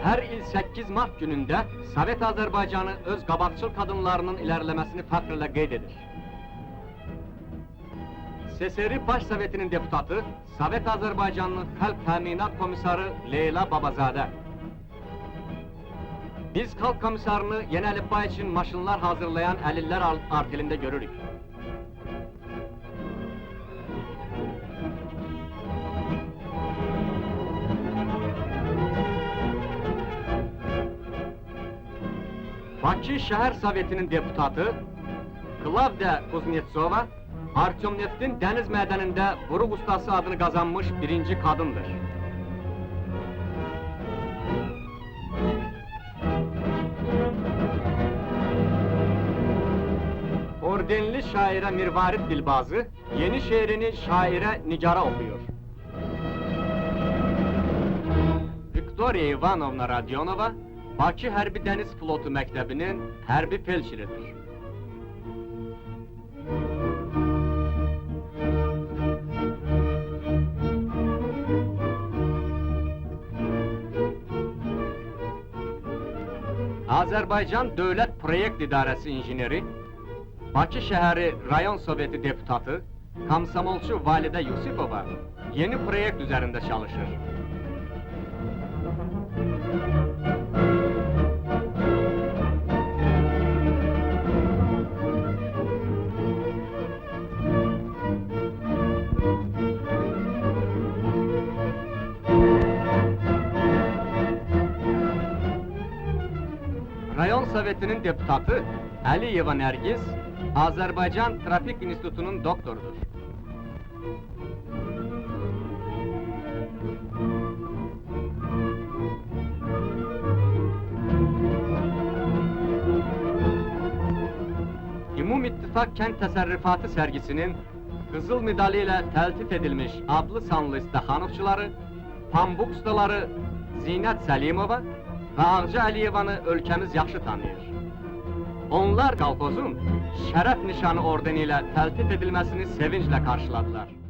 Her il 8 Mart gününde Sovet Azerbaycanı öz qabaqçıl kadınlarının ilerlemesini fəxrlə qeyd edir. SSR Baş Sovetinin deputatı, Sovet Azerbaycanının Xalq Təminat Komissarı Leyla Babazadə. Biz Xalq Komissarını yeni əlifba için maşınlar hazırlayan əlillər artelində görürük. Bakı Şəhər Sovetinin deputatı Klavdiya Kuznetsova, Artyomneft'in dəniz mədənində buruq ustası adını qazanmış birinci kadındır. Ordenli şairə Mirvarid Dilbazı, yeni şiirini şairə Nigar'a okuyor. Viktoriya Ivanovna Radionova, Bakı Hərbi Dəniz Flotu Məktəbinin hərbi felçiridir. Azərbaycan Dövlət Proyekt İdarəsi injineri, Bakı Şəhəri Rayon Soveti deputatı, komsomolçu Validə Yusifova yeni proyekt üzərində çalışır. Rayon Sovetinin deputatı Əliyeva Nərgiz, Azərbaycan Trafik İnstitutunun doktorudur. Ümumİttifak Kənd Təsərrüfatı sərgisinin qızıl medalı ilə təltif edilmiş adlı sanlı istəxanovçuları, pambuk ustaları Zinət Səlimova və Ağca Əliyevanı ölkəmiz yaxşı tanıyır. Onlar kolxozun şərəf nişanı ordeni ilə təltif edilməsini sevinclə qarşıladılar.